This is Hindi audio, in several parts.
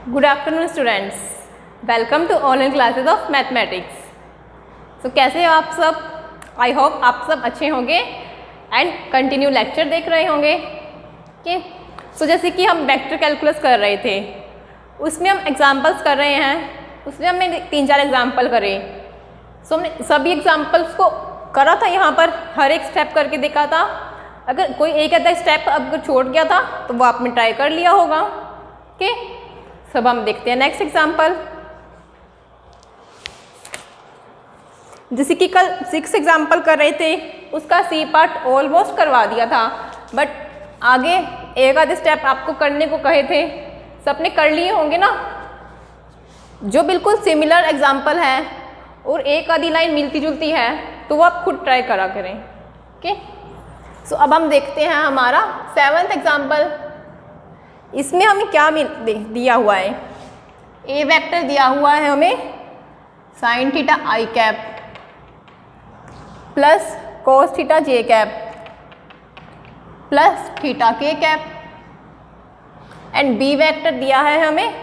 Good afternoon students, welcome to online classes of mathematics. So कैसे हो आप सब? आई होप आप सब अच्छे होंगे एंड कंटिन्यू लेक्चर देख रहे होंगे। ओके, सो जैसे कि हम वेक्टर कैलकुलस कर रहे थे, उसमें हम एग्जांपल्स कर रहे हैं। उसमें हमने 3-4 एग्जांपल करे। सो हमने सभी एग्जांपल्स को करा था, यहाँ पर हर एक स्टेप करके देखा था। अगर कोई एक आधा स्टेप अगर छोड़ गया था तो वो आपने ट्राई कर लिया होगा। ओके, सब हम देखते हैं नेक्स्ट एग्जांपल। जैसे कि कल 6 एग्जांपल कर रहे थे, उसका सी पार्ट ऑलमोस्ट करवा दिया था, बट आगे एक आधे स्टेप आपको करने को कहे थे, सबने कर लिए होंगे ना। जो बिल्कुल सिमिलर एग्जांपल है और एक आधी लाइन मिलती जुलती है तो वो आप खुद ट्राई करा करें। ओके, सो अब हम देखते हैं हमारा 7th एग्जांपल। इसमें हमें क्या दिया हुआ है? ए वेक्टर दिया हुआ है हमें sine theta I cap plus cos theta J cap plus theta K cap, and B vector दिया है हमें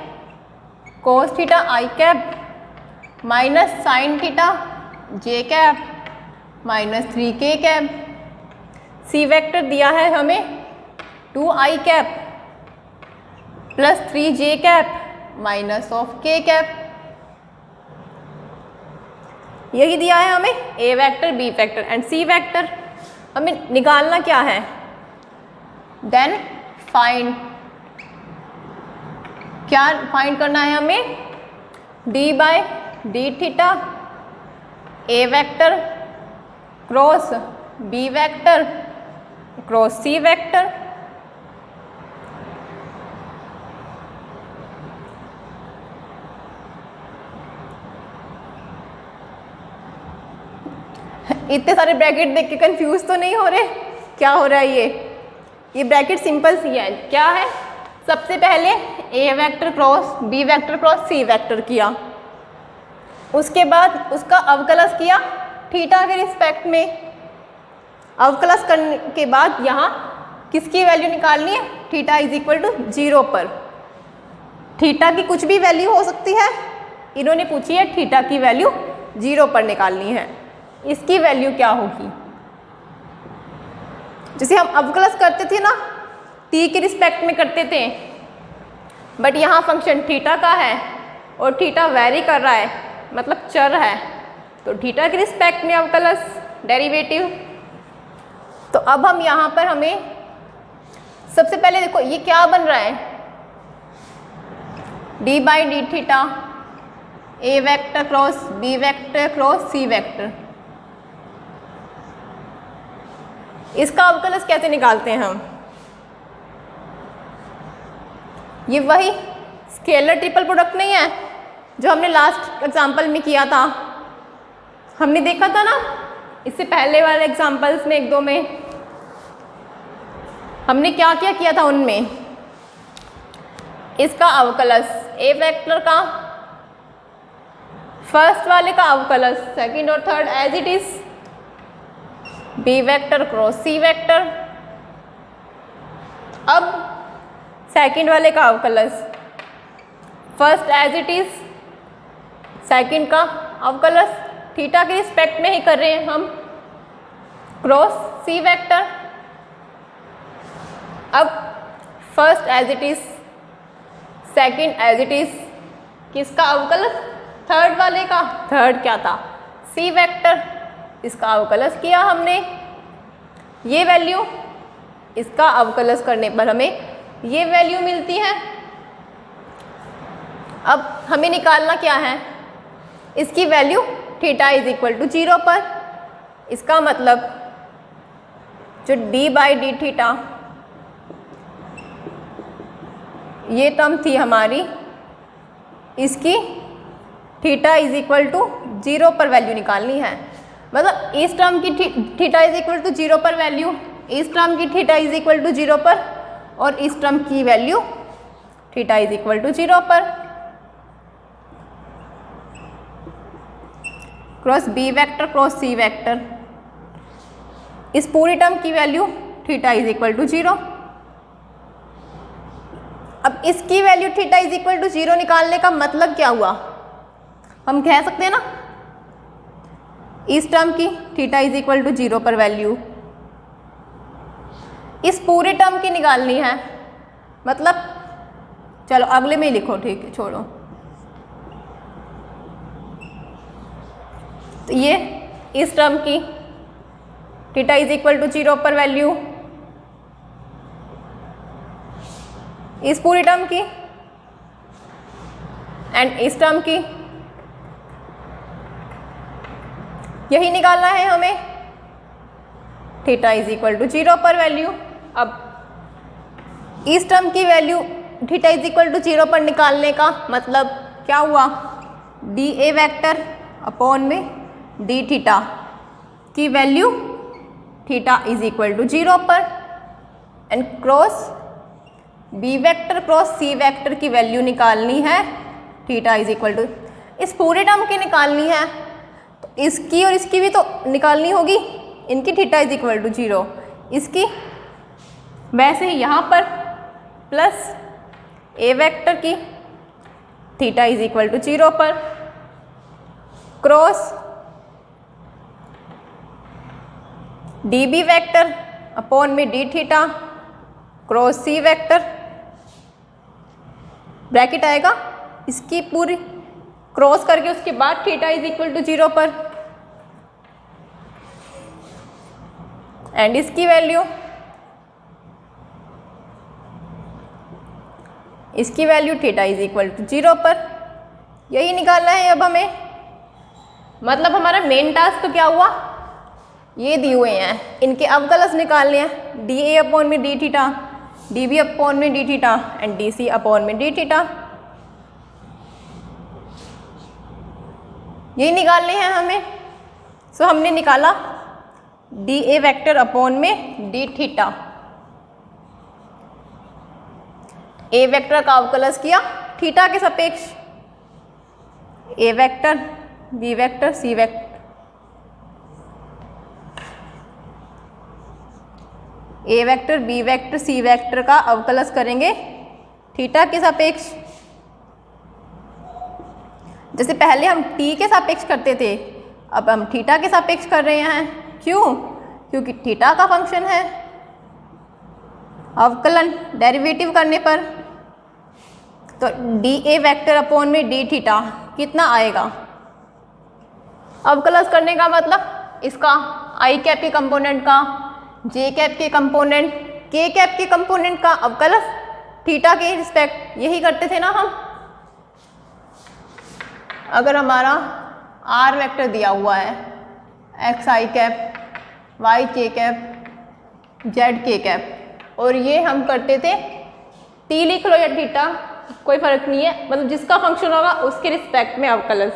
cos theta I cap minus sine theta J cap minus 3 K cap. C vector दिया है हमें 2 I cap plus 3 J cap minus of K cap. यही दिया है हमें A vector, B vector and C vector. हमें निकालना क्या है? देन फाइंड, क्या फाइंड करना है हमें? D by D theta A vector cross B vector cross C vector. इतने सारे ब्रैकेट देख के कंफ्यूज तो नहीं हो रहे? क्या हो रहा है ये ब्रैकेट सिंपल सी है। क्या है? सबसे पहले A vector cross B vector cross C vector किया, उसके बाद उसका अवकलज किया थीटा के रिस्पेक्ट में। अवकलज करने के बाद यहाँ किसकी वैल्यू निकालनी है? थीटा इज इक्वल टू 0 पर। थीटा की कुछ भी वैल्यू हो सकती है, इन्होंने पूछी है थीटा की वैल्यू 0 पर निकालनी है। इसकी वैल्यू क्या होगी? जैसे हम अवकलज करते थे ना, टी के रिस्पेक्ट में करते थे, बट यहाँ फंक्शन थीटा का है और थीटा वेरी कर रहा है, मतलब चर है, तो थीटा के रिस्पेक्ट में अवकलज डेरिवेटिव। तो अब हम यहाँ पर हमें सबसे पहले देखो ये क्या बन रहा है? D by D theta A vector cross B vector cross C vector. इसका अवकलज कैसे निकालते हैं हम? ये वही स्केलर ट्रिपल प्रोडक्ट नहीं है जो हमने लास्ट एग्जांपल में किया था। हमने देखा था ना इससे पहले वाले एग्जांपल्स में, 1-2 में हमने क्या क्या किया था उनमें? इसका अवकलज ए वेक्टर का फर्स्ट वाले का अवकलज सेकंड और third as it is B vector cross C vector. अब सेकंड वाले का अवकलज first as it is second का अवकलज थीटा के रिस्पेक्ट में ही कर रहे हैं हम क्रॉस सी वेक्टर। अब first as it is second as it is किसका अवकलज? थर्ड वाले का। थर्ड क्या था? C vector. इसका अवकलज किया हमने, ये वैल्यू, इसका अवकलज करने पर हमें ये वैल्यू मिलती है। अब हमें निकालना क्या है? इसकी value theta is equal to 0 पर। इसका मतलब जो डी बाई डी थीटा ये टर्म थी हमारी, इसकी थीटा इज इक्वल टू 0 पर वैल्यू निकालनी है। मतलब इस टर्म की थीटा इज इक्वल टू 0 पर वैल्यू, इस टर्म की थीटा इज इक्वल टू 0 पर, और इस टर्म की value theta is equal to 0 पर। क्रॉस बी वेक्टर क्रॉस सी वेक्टर, इस पूरी टर्म की value theta is equal to 0। अब अब इसकी value theta is equal to 0 निकालने का मतलब क्या हुआ? हम कह सकते हैं ना इस टर्म की थीटा इज इक्वल टू 0 पर वैल्यू इस पूरे टर्म की निकालनी है, मतलब चलो अगले में ही लिखो, ठीक है छोड़ो। तो ये इस टर्म की थीटा इज इक्वल टू 0 पर वैल्यू इस पूरी टर्म की एंड इस टर्म की, यही निकालना है हमें थीटा इज इक्वल टू 0 पर वैल्यू। अब इस टर्म की value theta is equal to 0 पर निकालने का मतलब क्या हुआ? डी ए वैक्टर अपॉन में डी थीटा की value theta is equal to 0 पर and cross B vector cross C vector की वैल्यू निकालनी है थीटा इज इक्वल टू, इस पूरे टर्म की निकालनी है तो इसकी और इसकी भी तो निकालनी होगी, इनकी थीटा इज इक्वल टू 0, इसकी वैसे ही यहाँ पर प्लस ए वेक्टर की थीटा इज इक्वल टू 0 पर cross D B vector upon में डी थीटा क्रॉस सी वेक्टर, ब्रैकेट आएगा इसकी पूरी क्रॉस करके उसके बाद थीटा इज इक्वल टू 0 पर एंड इसकी value theta is equal to 0 पर, यही निकालना है अब हमें। मतलब हमारा मेन टास्क तो क्या हुआ? ये दिए हुए हैं, इनके अवकलज निकालने हैं, डी ए अपॉन में D theta, D B upon में D theta and D C upon में डी थीटा, यही निकालने हैं हमें। सो हमने निकाला डी ए वेक्टर अपॉन में डी थीटा, ए वेक्टर का अवकलज किया थीटा के सापेक्ष, A vector B vector C vector, A vector B vector C vector का अवकलज करेंगे थीटा के सापेक्ष। जैसे पहले हम टी के सापेक्ष करते थे, अब हम थीटा के सापेक्ष कर रहे हैं। क्यों? क्योंकि थीटा का फंक्शन है, अवकलन डेरिवेटिव करने पर तो डी ए वेक्टर अपॉन में डी थीटा कितना आएगा? अवकलज करने का मतलब इसका आई कैप के कंपोनेंट का, जे कैप के कंपोनेंट, के कैप के कंपोनेंट का अवकलज थीटा के रिस्पेक्ट, यही करते थे ना हम। अगर हमारा आर वेक्टर दिया हुआ है, एक्स आई कैप, वाई के कैप, जेड के कैप, और ये हम करते थे टी लिख लो या थीटा, कोई फर्क नहीं है, मतलब जिसका फंक्शन होगा उसके रिस्पेक्ट में अवकलज,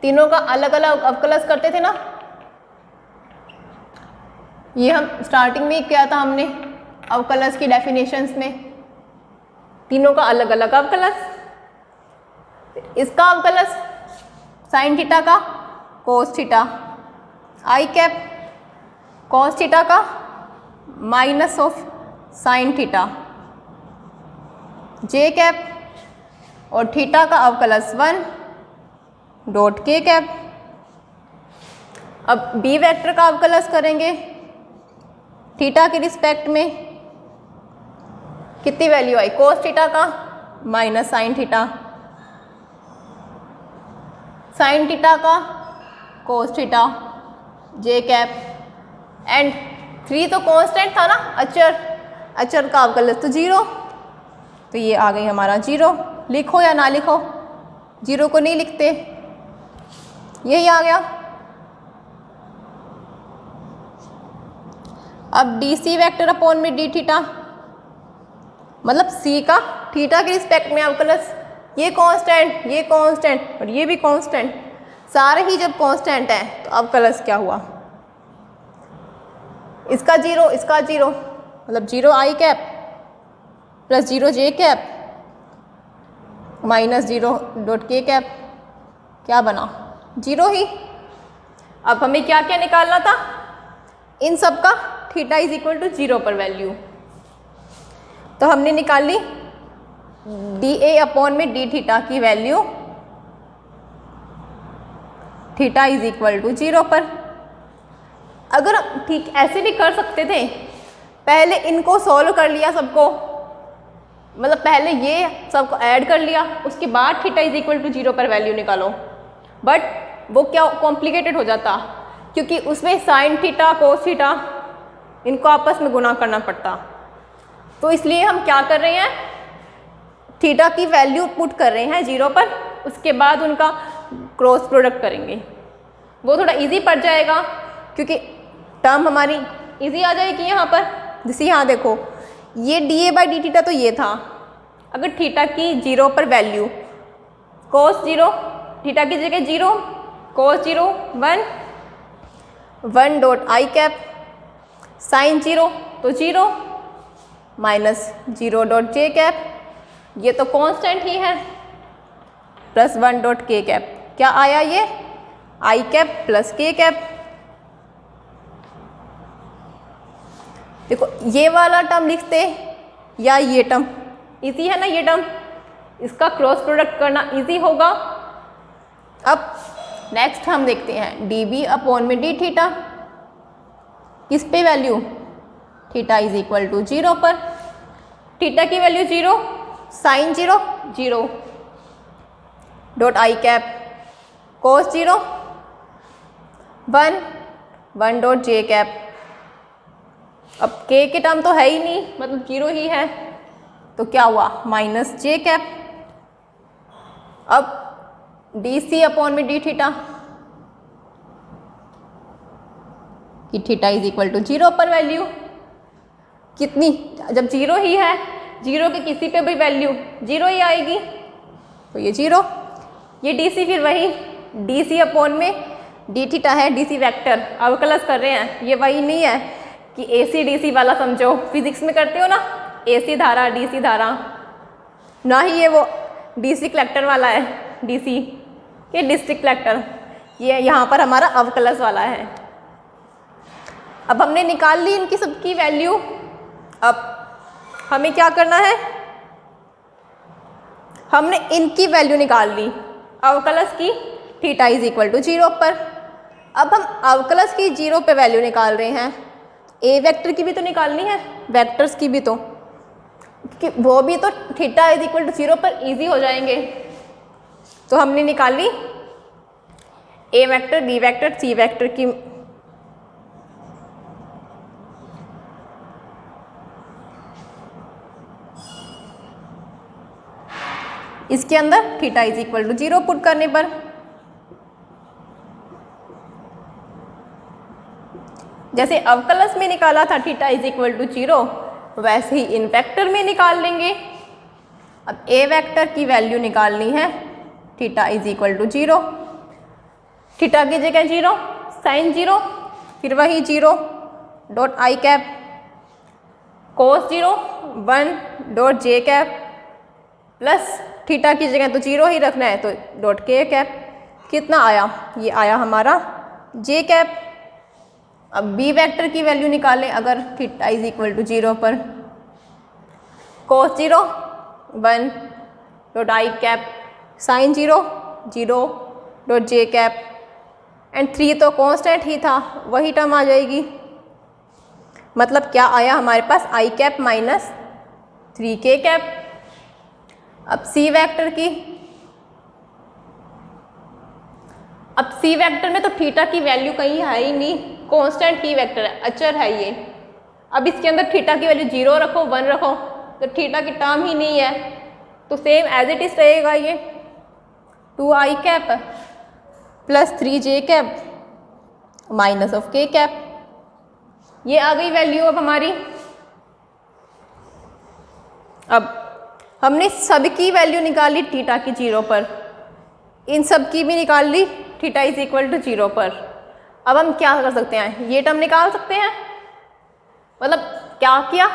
तीनों का अलग अलग अवकलज करते थे ना। ये हम स्टार्टिंग में किया था हमने अवकलज की डेफिनेशंस में, तीनों का अलग अलग अवकलज। इसका अवकलज साइन थीटा का cos theta, I cap cos theta का minus of sine theta, J cap और थीटा का अवकलज 1 डॉट के कैप। अब बी वेक्टर का अवकलज करेंगे थीटा के रिस्पेक्ट में, कितनी वैल्यू आई? कोस थीटा का minus sine theta, sine theta का cos theta, J cap and 3 तो कांस्टेंट था ना, अचर, अचर का अवकलज तो 0, तो ये आ गई हमारा 0। लिखो या ना लिखो, 0 को नहीं लिखते, यही आ गया। अब डी सी वेक्टर अपॉन में डी थीटा, मतलब सी का थीटा के रिस्पेक्ट में अवकलज, ये कांस्टेंट और ये भी कांस्टेंट, सारे ही जब कांस्टेंट हैं तो अवकलज क्या हुआ? इसका 0 इसका 0, मतलब 0 आई कैप प्लस 0 जे कैप माइनस 0 डॉट के कैप, क्या बना? 0 ही। अब हमें क्या क्या निकालना था? इन सब का थीटा इज इक्वल टू 0 पर वैल्यू। तो हमने निकाल ली डी ए अपॉन में डी थीटा की value theta is equal to 0 पर। अगर ठीक ऐसे भी कर सकते थे, पहले इनको सॉल्व कर लिया सबको, मतलब पहले ये सबको ऐड कर लिया, उसके बाद थीटा इज इक्वल टू 0 पर वैल्यू निकालो, बट वो क्या कॉम्प्लिकेटेड हो जाता, क्योंकि उसमें साइन थीटा कोस थीटा इनको आपस में गुना करना पड़ता। तो इसलिए हम क्या कर रहे हैं, थीटा की वैल्यू पुट कर रहे हैं 0 पर, उसके बाद उनका क्रॉस प्रोडक्ट करेंगे। वो थोड़ा इजी पड़ जाएगा, क्योंकि टर्म हमारी इजी आ जाएगी यहाँ पर। जैसे यहाँ देखो, ये D A by D theta तो ये था, अगर थीटा की 0 पर वैल्यू कोस 0, थीटा की जगह 0, कोस 0 1 डॉट आई कैप, साइन 0 तो 0 माइनस 0 डॉट जे कैप, ये तो कांस्टेंट ही है, प्लस 1 डॉट के कैप, क्या आया ये i cap plus k cap. देखो ये वाला टर्म लिखते या ये टर्म, इजी है ना ये टर्म, इसका क्रॉस प्रोडक्ट करना इजी होगा। अब नेक्स्ट हम देखते हैं डी बी अपॉन में डी थीटा, किस पे value theta is equal to 0 पर, थीटा की value 0, sine 0 0 dot i cap, cos 0 1 dot j cap. अब के टर्म तो है ही नहीं, मतलब 0 ही है, तो क्या हुआ माइनस जे कैप। अब डी सी अपॉन में डी थीटा कि थीटा इज इक्वल टू 0 पर वैल्यू कितनी, जब 0 ही है, 0 के किसी पे भी वैल्यू 0 ही आएगी, तो ये 0, ये डी सी फिर वही डी सी अपॉन में डी थीटा है, डी सी वैक्टर अवकलज कर रहे हैं। ये वही नहीं है कि ए सी डी सी वाला, समझो फिजिक्स में करते हो ना, ए सी धारा डी सी धारा, ना ही ये वो डी सी कलेक्टर वाला है, डी सी के डिस्ट्रिक्ट कलेक्टर, ये यहाँ पर हमारा अवकलज वाला है। अब हमने निकाल ली इनकी सबकी वैल्यू, अब हमें क्या करना है, हमने इनकी वैल्यू निकाल ली अवकलज की थीटा इज इक्वल टू 0 पर। अब हम अवकलज की 0 पे वैल्यू निकाल रहे हैं, ए वेक्टर की भी तो निकालनी है, वेक्टर्स की भी तो, कि वो भी तो थीटा इज इक्वल टू 0 पर इजी हो जाएंगे। तो हमने निकाली A vector B vector C vector की इसके अंदर theta is equal to 0 put करने पर जैसे अवकलज में निकाला था थीटा इज इक्वल टू 0, वैसे ही इन वेक्टर में निकाल लेंगे। अब ए वेक्टर की वैल्यू निकालनी है theta is equal to 0, theta की जगह 0, साइन 0, फिर वही 0 dot i cap, cos 0 1 dot j cap, plus theta की जगह तो 0 ही रखना है, तो डॉट के कैप। कितना आया, ये आया हमारा जे कैप। अब बी वेक्टर की वैल्यू निकालें अगर थीटा इज इक्वल टू 0 पर, cos 0 1 dot i cap, sine 0 0 dot j cap, and 3 तो कांस्टेंट ही था, वही टर्म आ जाएगी। मतलब क्या आया हमारे पास आई कैप माइनस 3k कैप। अब सी वेक्टर की, अब सी वेक्टर में तो थीटा की वैल्यू कहीं है ही नहीं, कांस्टेंट ही वेक्टर है, अचर है ये। अब इसके अंदर थीटा की वैल्यू 0 रखो 1 रखो, तो थीटा की टर्म ही नहीं है, तो सेम एज इट इज रहेगा ये 2i cap plus 3j cap minus of k cap. ये आ गई वैल्यू अब हमारी। अब हमने सबकी वैल्यू निकाली थीटा की 0 पर, इन सब की भी निकाल ली थीटा इज इक्वल टू 0 पर। अब हम क्या कर सकते हैं, ये टर्म निकाल सकते हैं। मतलब क्या किया,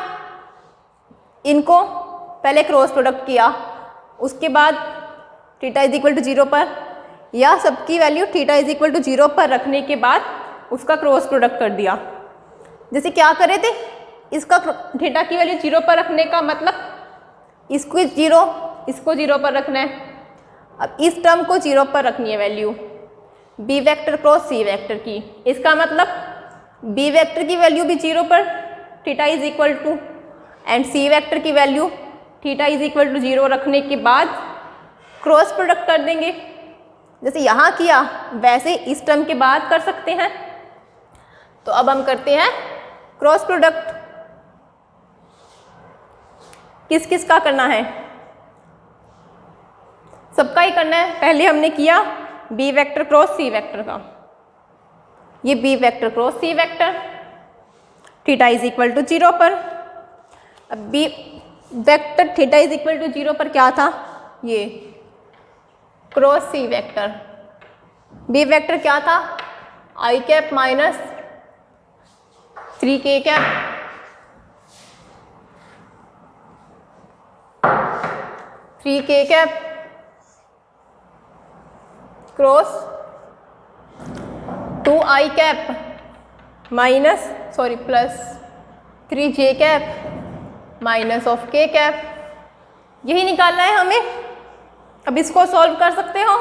इनको पहले क्रॉस प्रोडक्ट किया, उसके बाद थीटा इज इक्वल टू 0 पर, या सबकी value theta is equal to 0 पर रखने के बाद उसका क्रॉस प्रोडक्ट कर दिया। जैसे क्या करे थे, इसका थीटा की वैल्यू 0 पर रखने का मतलब इसको 0 पर रखना है। अब इस टर्म को 0 पर रखनी है वैल्यू बी वेक्टर क्रॉस सी वेक्टर की। इसका मतलब बी वेक्टर की वैल्यू भी 0 पर theta is equal to and C vector की value theta is equal to 0 रखने के बाद क्रॉस प्रोडक्ट कर देंगे। जैसे यहाँ किया वैसे इस टर्म के बाद कर सकते हैं। तो अब हम करते हैं क्रॉस प्रोडक्ट। किस किस का करना है? सबका ही करना है। पहले हमने किया बी वेक्टर क्रॉस सी वेक्टर का। ये B vector cross C vector theta is equal to 0 पर। अब B vector theta is equal to 0 पर क्या था? ये क्रॉस सी वेक्टर। बी वेक्टर क्या था? I cap minus 3k cap 3k cap cross 2i cap minus plus 3j cap minus of k cap. यही निकालना है हमें। अब इसको सॉल्व कर सकते हो।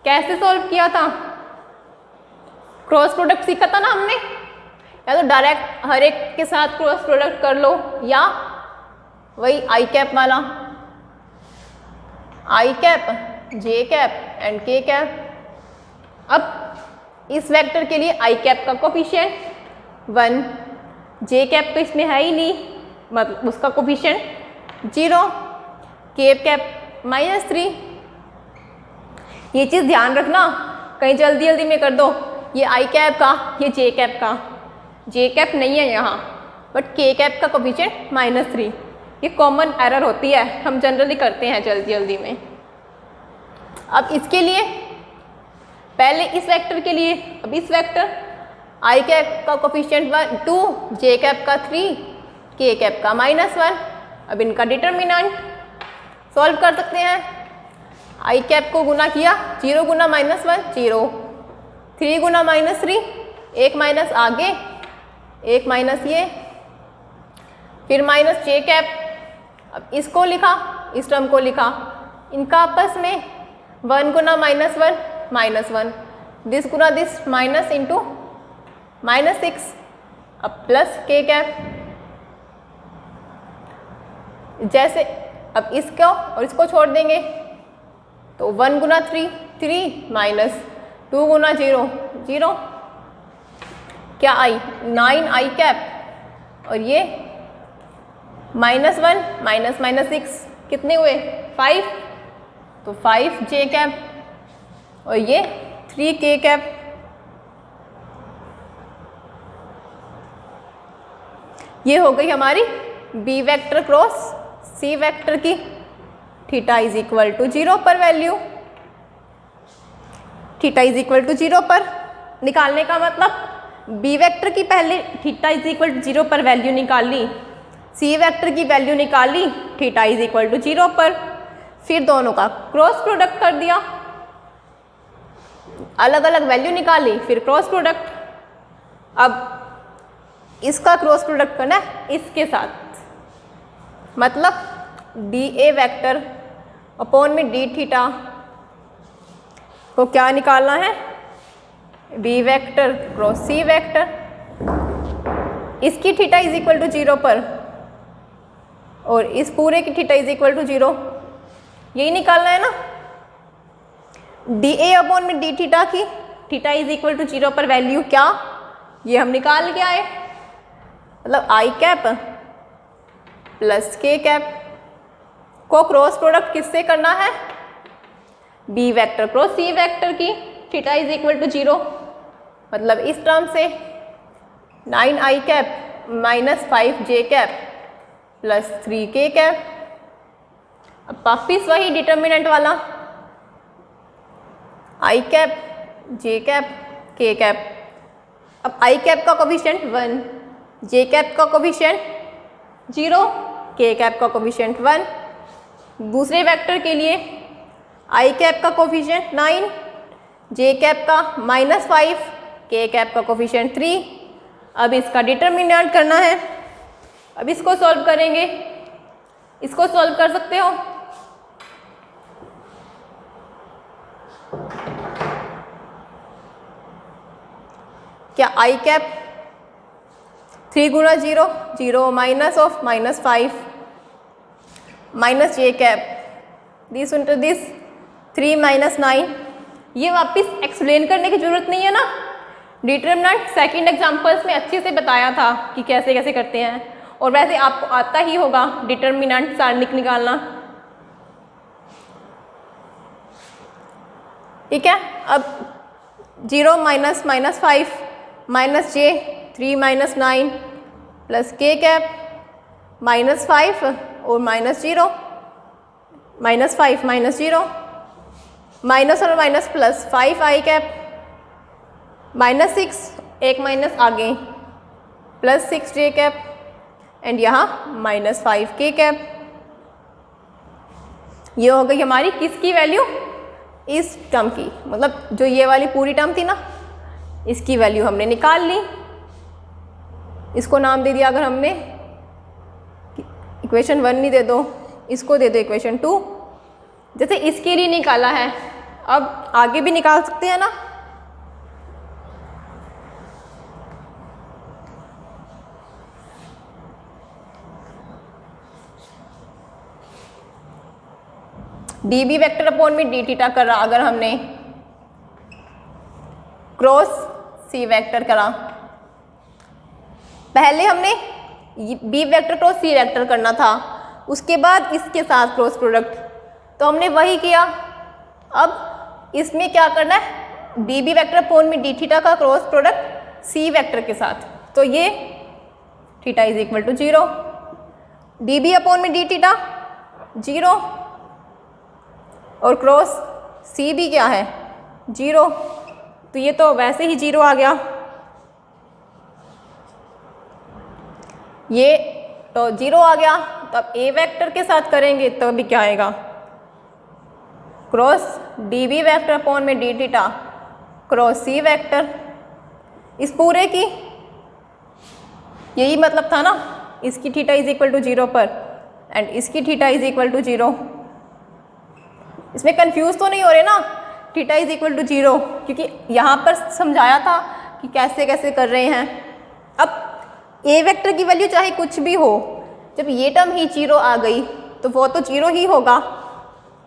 कैसे सॉल्व किया था? क्रॉस प्रोडक्ट सीखा था ना हमने। या तो डायरेक्ट हर एक के साथ क्रॉस प्रोडक्ट कर लो या वही आई कैप वाला आई कैप जे कैप एंड के कैप। अब इस वेक्टर के लिए आई कैप का कोफिशिएंट 1, जे कैप तो इसमें है ही नहीं मतलब उसका कोफिशिएंट 0, के कैप -3। ये चीज़ ध्यान रखना, कहीं जल्दी जल्दी में कर दो। ये आई कैप का, ये जे कैप का। जे कैप नहीं है यहाँ बट के कैप का कोफिशिएंट -3। ये कॉमन एरर होती है, हम जनरली करते हैं जल्दी जल्दी में। अब इसके लिए पहले इस वेक्टर के लिए, अब इस वेक्टर आई कैप का कोफिशिएंट 2, जे कैप का 3, के कैप का -1। अब इनका डिटर्मिनेंट सॉल्व कर सकते हैं। आई कैप को गुना किया 0 गुना -1 0, 3 गुना -3 1 माइनस आगे 1 माइनस ये, फिर माइनस जे कैप। अब इसको लिखा, इस टर्म को लिखा, इनका आपस में 1 गुना -1 -1, this Guna this minus into -6। अब प्लस के कैप। जैसे अब इसको और इसको छोड़ देंगे तो 1 गुना 3 3 माइनस 2 गुना 0 0, क्या आई 9 आई कैप और ये -1 -6 कितने हुए 5, तो 5 जे कैप और ये 3 के कैप। ये हो गई हमारी बी वेक्टर क्रॉस सी वेक्टर की थीटा इज इक्वल टू 0 पर value. Theta is equal to 0 पर निकालने का मतलब बी वेक्टर की पहले थीटा इज इक्वल टू 0 पर वैल्यू निकाल ली, सी वेक्टर की वैल्यू निकाल ली थीटा इज इक्वल टू 0 पर, फिर दोनों का क्रॉस प्रोडक्ट कर दिया, अलग अलग वैल्यू निकाली, फिर क्रॉस प्रोडक्ट। अब इसका क्रॉस प्रोडक्ट करना है इसके साथ, मतलब डी ए वैक्टर अपॉन में डी थीटा को क्या निकालना है, B vector cross C vector. इसकी थीटा इज इक्वल टू 0 पर और इस पूरे की थीटा इज इक्वल टू 0, यही निकालना है ना। डी ए अपॉन में डी थीटा की थीटा इज इक्वल टू 0 पर वैल्यू क्या, ये हम निकाल के आए, मतलब आई कैप प्लस के कैप को क्रॉस प्रोडक्ट किससे करना है, बी वेक्टर क्रॉस सी वेक्टर की थीटा इज इक्वल टू 0, मतलब इस टर्म से 9 आई कैप माइनस 5 जे कैप प्लस 3 के कैप। अब वापिस वही डिटर्मिनेंट वाला आई कैप जे कैप के कैप। अब आई कैप का कोफिशिएंट 1, जे कैप का कोफिशिएंट 0, के कैप का कोफिशिएंट 1। दूसरे वेक्टर के लिए आई कैप का कोफिशिएंट 9, जे कैप का -5, के कैप का कोफिशिएंट 3। अब इसका डिटर्मिनेंट करना है, अब इसको सॉल्व करेंगे, इसको सॉल्व कर सकते हो? क्या आई कैप 3 गुणा 0 0 minus of -5 minus J cap this into this 3 minus 9। ये वापस एक्सप्लेन करने की जरूरत नहीं है ना, डिटरमिनेंट सेकंड एग्जांपल्स में अच्छे से बताया था कि कैसे कैसे करते हैं, और वैसे आपको आता ही होगा डिटरमिनेंट सारणिक निकालना। ठीक है, अब 0 माइनस -5 माइनस जे 3 माइनस 9 प्लस के कैप -5 और -0 -5 -0 माइनस और माइनस प्लस 5 आई कैप -6 एक माइनस आगे प्लस 6 जे कैप एंड यहाँ -5 के कैप। ये हो गई हमारी किसकी वैल्यू? इस टर्म की, मतलब जो ये वाली पूरी टर्म थी ना, इसकी वैल्यू हमने निकाल ली। इसको नाम दे दिया अगर हमने, इक्वेशन 1 नहीं दे दो, इसको दे दो इक्वेशन 2। जैसे इसके लिए निकाला है, अब आगे भी निकाल सकते हैं ना। डी बी वेक्टर अपॉन में डी थीटा करा, अगर हमने क्रॉस सी वेक्टर करा, पहले हमने B vector cross C vector करना था, उसके बाद इसके साथ क्रॉस प्रोडक्ट, तो हमने वही किया। अब इसमें क्या करना है? डी बी वेक्टर अपॉन में डी थीटा का क्रॉस प्रोडक्ट सी वेक्टर के साथ, तो ये theta is equal to 0, d B upon में डी थीटा 0 और क्रॉस सी भी क्या है 0, तो ये तो वैसे ही 0 आ गया, ये तो 0 आ गया। तो अब ए वेक्टर के साथ करेंगे तो भी क्या आएगा? Cross D B vector upon में डी थीटा क्रॉस सी वेक्टर। इस पूरे की यही मतलब था ना, इसकी थीटा इज इक्वल टू 0 पर एंड इसकी थीटा इज इक्वल टू 0। इसमें कंफ्यूज तो नहीं हो रहे ना, थीटा इज इक्वल टू 0, क्योंकि यहाँ पर समझाया था कि कैसे कैसे कर रहे हैं। अब ए वेक्टर की वैल्यू चाहे कुछ भी हो, जब ये टर्म ही 0 आ गई तो वो तो 0 ही होगा,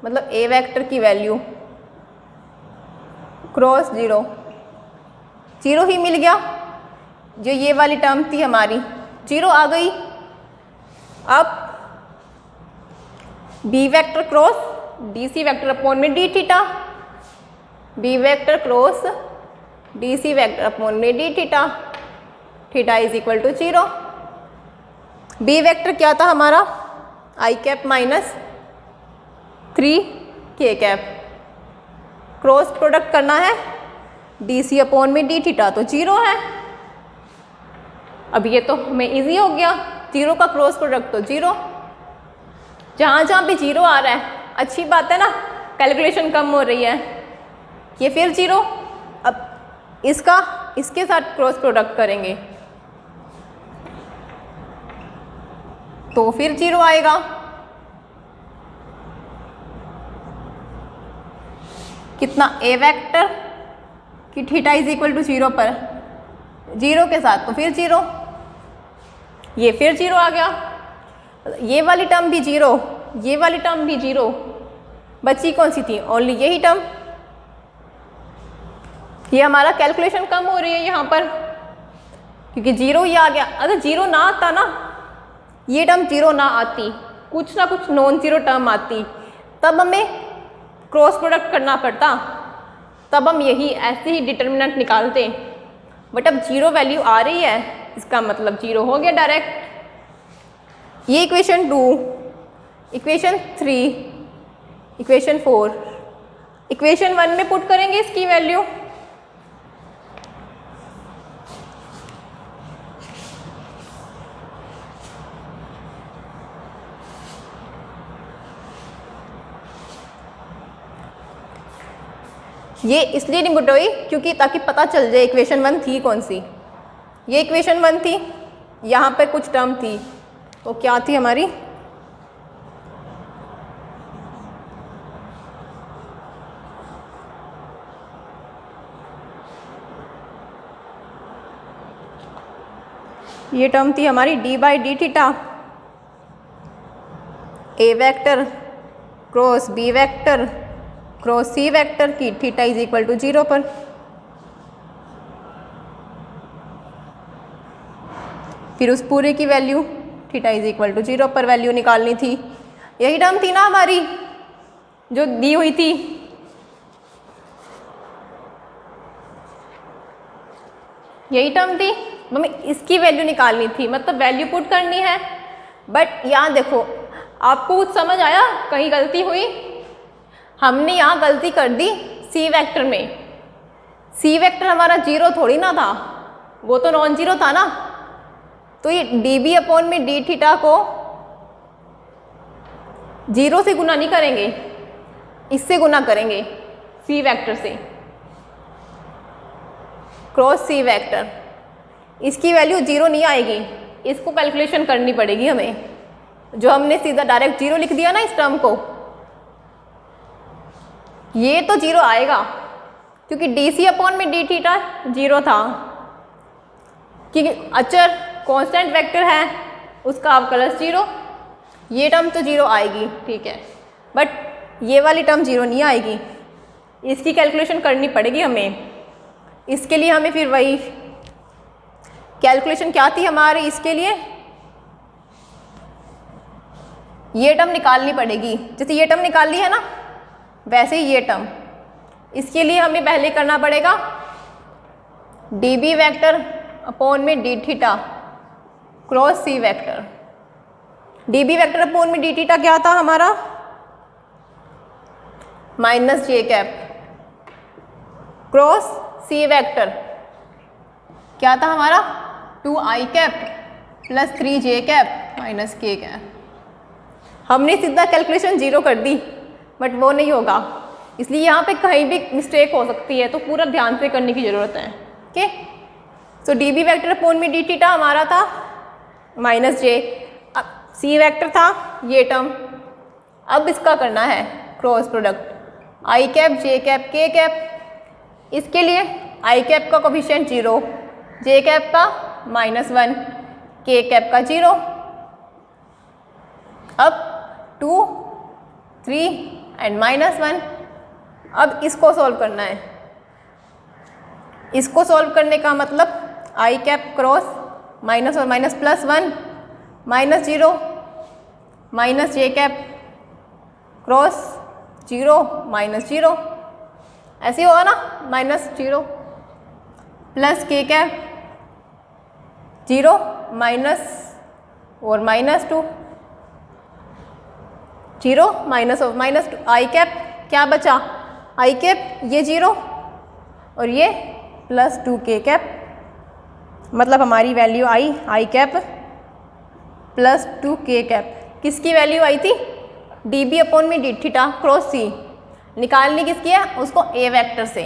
मतलब ए वेक्टर की वैल्यू क्रॉस 0 ही मिल गया। जो ये वाली टर्म थी हमारी 0 आ गई। अब B vector cross D C vector upon में D theta, B vector cross D C vector upon में D theta, theta is equal to 0। B vector क्या था हमारा? आई cap minus 3 K cap, cross product करना है डी सी अपॉन में डी थीटा, तो 0 है। अब ये तो हमें इजी हो गया, 0 का क्रॉस प्रोडक्ट तो 0, जहाँ जहाँ भी 0 आ रहा है अच्छी बात है ना, कैलकुलेशन कम हो रही है। ये फिर 0, अब इसका इसके साथ क्रॉस प्रोडक्ट करेंगे तो फिर 0 आएगा। कितना? ए वेक्टर की थीटा इज इक्वल टू 0 पर 0 के साथ तो फिर 0, ये फिर 0 आ गया। ये वाली टर्म भी 0, ये वाली टर्म भी 0, बची कौन सी थी? ओनली यही टर्म। ये हमारा कैलकुलेशन कम हो रही है यहाँ पर, क्योंकि 0 ही आ गया। अगर 0 ना आता ना, ये टर्म 0 ना आती, कुछ ना कुछ नॉन 0 टर्म आती, तब हमें क्रॉस प्रोडक्ट करना पड़ता, तब हम यही ऐसे ही डिटर्मिनेंट निकालते। बट अब 0 वैल्यू आ रही है, इसका मतलब 0 हो गया डायरेक्ट। ये इक्वेशन 2, इक्वेशन 3, इक्वेशन 4, इक्वेशन 1 में पुट करेंगे इसकी वैल्यू। ये इसलिए नहीं पुट हुई क्योंकि ताकि पता चल जाए इक्वेशन 1 थी कौन सी। ये इक्वेशन 1 थी, यहाँ पर कुछ टर्म थी, वो क्या थी हमारी, ये टर्म थी हमारी d by D theta A vector cross B vector cross C vector की थीटा इज इक्वल टू 0 पर। फिर उस पूरे की value theta is equal to 0 पर वैल्यू निकालनी थी। यही टर्म थी ना हमारी जो दी हुई थी, यही टर्म थी, हमें इसकी वैल्यू निकालनी थी, मतलब वैल्यू पुट करनी है। बट यहाँ देखो, आपको कुछ समझ आया, कहीं गलती हुई? हमने यहाँ गलती कर दी सी वेक्टर में। सी वेक्टर हमारा 0 थोड़ी ना था, वो तो नॉन जीरो था ना। तो ये डी बी अपॉन में डी थीटा को 0 से गुना नहीं करेंगे, इससे गुना करेंगे, सी वेक्टर से, क्रॉस सी वेक्टर। इसकी वैल्यू 0 नहीं आएगी, इसको कैलकुलेशन करनी पड़ेगी हमें। जो हमने सीधा डायरेक्ट 0 लिख दिया ना इस टर्म को, ये तो 0 आएगा क्योंकि डी सी अपॉन में डी थीटा 0 था, क्योंकि अचर कांस्टेंट वेक्टर है, उसका अवकलज 0, ये टर्म तो 0 आएगी, ठीक है। बट ये वाली टर्म 0 नहीं आएगी, इसकी कैलकुलेशन करनी पड़ेगी हमें। इसके लिए हमें फिर वही कैलकुलेशन क्या थी हमारी, इसके लिए ये टर्म निकालनी पड़ेगी। जैसे ये टर्म निकाल ली है ना, वैसे ही ये टर्म। इसके लिए हमें पहले करना पड़ेगा डी बी वैक्टर अपॉन में डी थीटा क्रॉस सी vector. D B vector upon में डी थीटा क्या था हमारा, माइनस जे कैप, क्रॉस सी वेक्टर क्या था हमारा, 2i cap plus 3j cap minus k cap. हमने सीधा कैलकुलेशन 0 कर दी, बट वो नहीं होगा, इसलिए यहाँ पे कहीं भी मिस्टेक हो सकती है, तो पूरा ध्यान से करने की ज़रूरत है। ओके, सो डी बी वैक्टर अपॉन में डी थीटा हमारा था माइनस जे, अब सी वेक्टर था ये टर्म। अब इसका करना है क्रॉस प्रोडक्ट, आई कैप जे कैप के कैप। इसके लिए आई कैप का कोफिशिएंट 0, जे कैप का -1, के कैप का 0। अब 2, 3 एंड -1। अब इसको सॉल्व करना है। इसको सॉल्व करने का मतलब आई कैप क्रॉस माइनस और minus +1 -0 minus J cap cross 0 -0, ऐसे ही होगा ना, -0 प्लस के कैप 0 माइनस और -2, 0 माइनस और -2, आई कैप क्या बचा, आई कैप ये 0 और ये +2 के कैप, मतलब हमारी वैल्यू आई आई कैप +2 के कैप। किसकी वैल्यू आई थी, डी बी अपॉन में डी थीटा क्रॉस सी। निकालनी किसकी है, उसको ए वेक्टर से,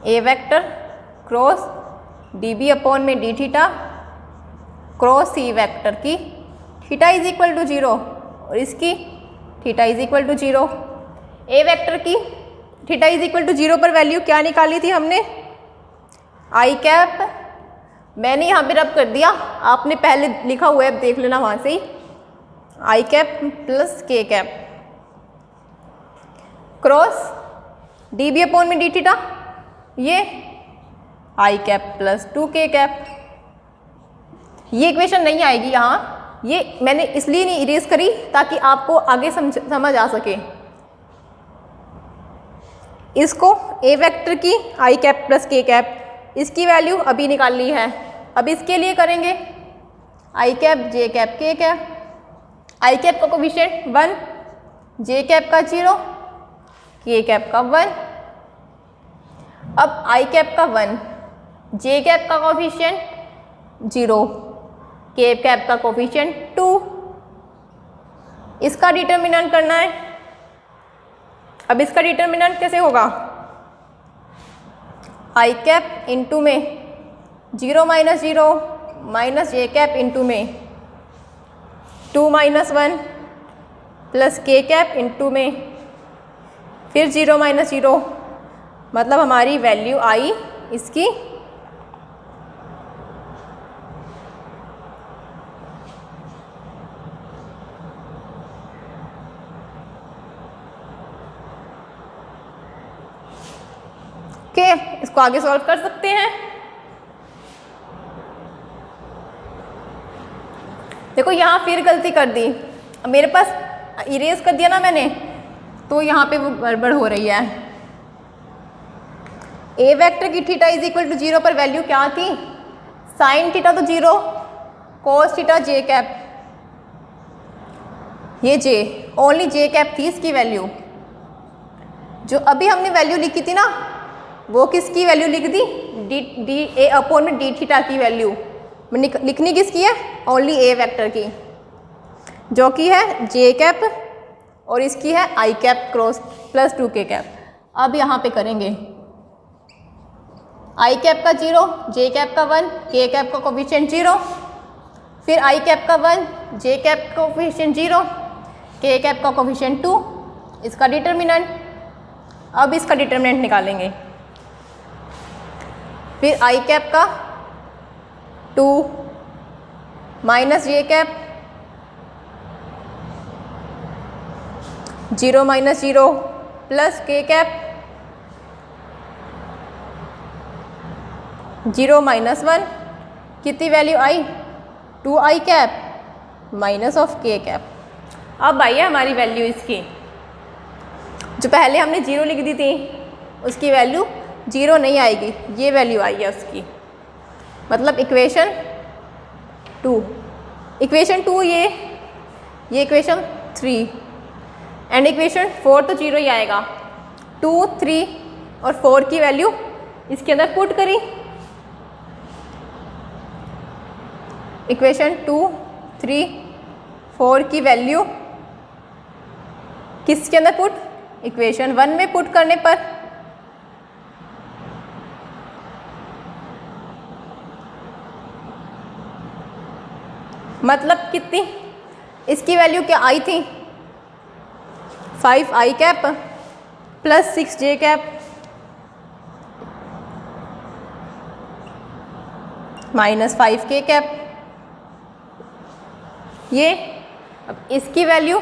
A vector cross D B upon में डी थीटा क्रॉस सी वेक्टर की थीटा इज इक्वल टू 0 और इसकी theta is equal to 0। A vector की थीटा इज इक्वल टू 0 पर वैल्यू क्या निकाली थी हमने, आई कैप, मैंने यहाँ पे रब कर दिया, आपने पहले लिखा हुआ है, देख लेना वहाँ से ही, i cap plus k cap cross D B upon में डी थीटा, ये आई कैप +2 के कैप। ये इक्वेशन नहीं आएगी यहाँ, ये मैंने इसलिए नहीं इरेज करी ताकि आपको आगे समझ आ सके। इसको ए वेक्टर की आई कैप प्लस के कैप, इसकी वैल्यू अभी निकाल ली है। अब इसके लिए करेंगे आई कैप जे कैप के कैप, आई कैप का कोफिशिएंट 1, जे कैप का 0, के कैप का 1। अब आई कैप का 1, जे कैप का कोफिशिएंट 0, के कैप का कोफिशिएंट 2, इसका डिटर्मिनेंट करना है। अब इसका डिटर्मिनेंट कैसे होगा, आई कैप इंटू में 0 - 0 माइनस जे कैप इंटू में 2 minus 1 plus k cap into में फिर 0 माइनस 0, मतलब हमारी वैल्यू आई इसकी ओके। इसको आगे सॉल्व कर सकते हैं। देखो यहाँ फिर गलती कर दी, अब मेरे पास इरेज कर दिया ना मैंने, तो यहाँ पे वो गड़बड़ हो रही है। ए वेक्टर की थीटा इज इक्वल टू 0 पर वैल्यू क्या थी? साइन थीटा तो 0, कोस थीटा जे कैप, ये जे ओनली जे कैप थी इसकी वैल्यू। जो अभी हमने वैल्यू लिखी थी ना, वो किसकी वैल्यू लिख दी? डी ए अपॉन में डी थीटा की वैल्यू लिखनी किसकी है? ओनली ए वेक्टर की, जो कि है जे कैप और इसकी है आई कैप क्रॉस प्लस 2 के कैप। अब यहाँ पे करेंगे आई कैप का 0, जे कैप का 1, के कैप का कोफिशिएंट 0, फिर आई कैप का 1, जे कैप का कोफिशिएंट 0, के कैप का कोफिशिएंट 2, इसका डिटर्मिनेंट। अब इसका डिटर्मिनेंट निकालेंगे। फिर आई कैप का 2 minus J cap 0 minus 0 plus k cap 0 minus 1, कितनी value I? 2 I cap minus of K cap. अब आई है हमारी वैल्यू इसकी, जो पहले हमने 0 लिख दी थी उसकी वैल्यू 0 नहीं आएगी, ये वैल्यू आई है उसकी। मतलब इक्वेशन 2, इक्वेशन 2 ये इक्वेशन 3 एंड इक्वेशन 4 तो 0 ही आएगा। 2, 3 और 4 की वैल्यू इसके अंदर पुट करी। इक्वेशन 2, 3, 4 की वैल्यू किसके अंदर पुट? इक्वेशन 1 में पुट करने पर मतलब कितनी? इसकी वैल्यू क्या आई थी? 5 आई कैप प्लस 6 जे कैप माइनस 5 के कैप। ये अब इसकी वैल्यू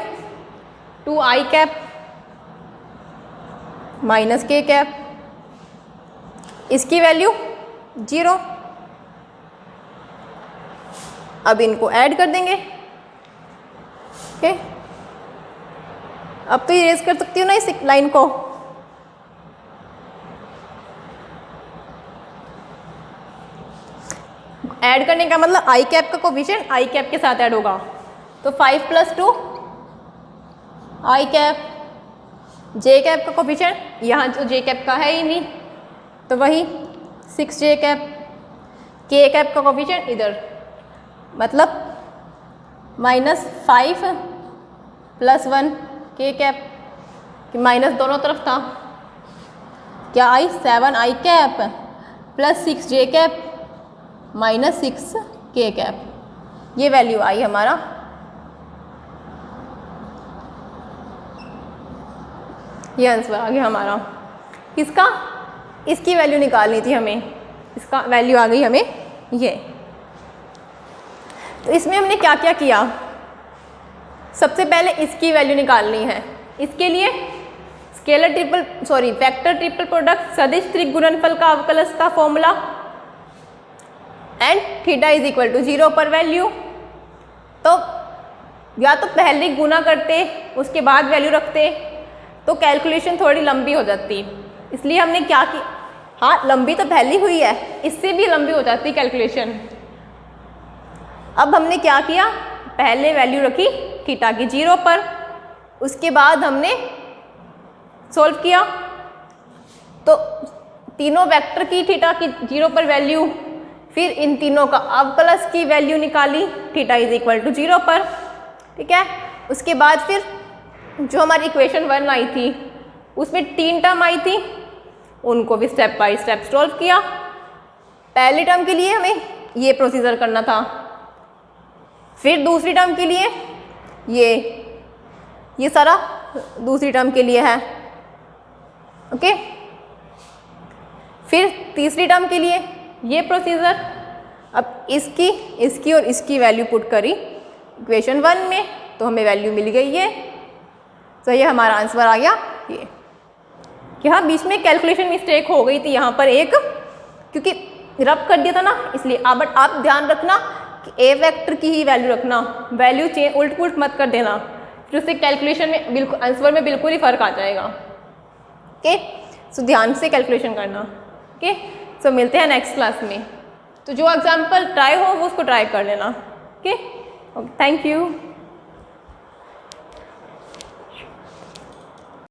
2 आई कैप माइनस के कैप, इसकी वैल्यू 0। अब इनको ऐड कर देंगे। ओके, अब तो इरेज कर सकती हूँ ना इस लाइन को। ऐड करने का मतलब आई कैप का कोफिशिएंट आई कैप के साथ ऐड होगा, तो 5 plus 2 I cap, J cap का कोफिशिएंट यहाँ जो जे कैप का है ही नहीं, तो वही 6 जे कैप, के कैप का कोफिशिएंट इधर, मतलब -5 प्लस 1 के कैप, माइनस दोनों तरफ था, क्या आई? 7 आई कैप प्लस 6 जे कैप माइनस 6 के कैप। ये वैल्यू आई हमारा। ये आंसर आ गया हमारा। किसका? इसकी वैल्यू निकालनी थी हमें, इसका वैल्यू आ गई हमें ये। तो इसमें हमने क्या क्या किया? सबसे पहले इसकी वैल्यू निकालनी है। इसके लिए वेक्टर ट्रिपल प्रोडक्ट सदिश त्रिक गुणनफल का अवकलज का formula and theta is equal to 0 पर वैल्यू। तो या तो पहले गुना करते उसके बाद वैल्यू रखते, तो कैलकुलेशन थोड़ी लंबी हो जाती। इसलिए हमने क्या किया, हाँ लंबी तो पहले हुई है, इससे भी लंबी हो जाती कैलकुलेशन। अब हमने क्या किया, पहले वैल्यू रखी थीटा की 0 पर, उसके बाद हमने सॉल्व किया, तो तीनों वेक्टर की थीटा की 0 पर वैल्यू, फिर इन तीनों का अवकलज की वैल्यू निकाली थीटा इज इक्वल टू 0 पर। ठीक है, उसके बाद फिर जो हमारी इक्वेशन 1 आई थी उसमें 3 टर्म आई थी, उनको भी स्टेप बाय स्टेप सॉल्व किया। पहली टर्म के लिए हमें ये प्रोसीजर करना था, फिर दूसरी टर्म के लिए ये सारा दूसरी टर्म के लिए है। ओके, फिर तीसरी टर्म के लिए ये प्रोसीजर। अब इसकी और इसकी वैल्यू पुट करी इक्वेशन 1 में, तो हमें वैल्यू मिल गई ये। तो ये हमारा आंसर आ गया ये। यहाँ बीच में कैलकुलेशन मिस्टेक हो गई थी यहाँ पर एक, क्योंकि रब कर दिया था ना, इसलिए। बट आप ध्यान रखना कि ए वेक्टर की ही वैल्यू रखना, वैल्यू चेंज उल्ट पुल्ट मत कर देना, फिर उससे कैलकुलेशन में बिल्कुल आंसर में बिल्कुल ही फर्क आ जाएगा। ओके, सो ध्यान से कैलकुलेशन करना। ओके, सो मिलते हैं नेक्स्ट क्लास में। तो जो एग्जाम्पल ट्राई हो वो उसको ट्राई कर लेना। Okay, thank you.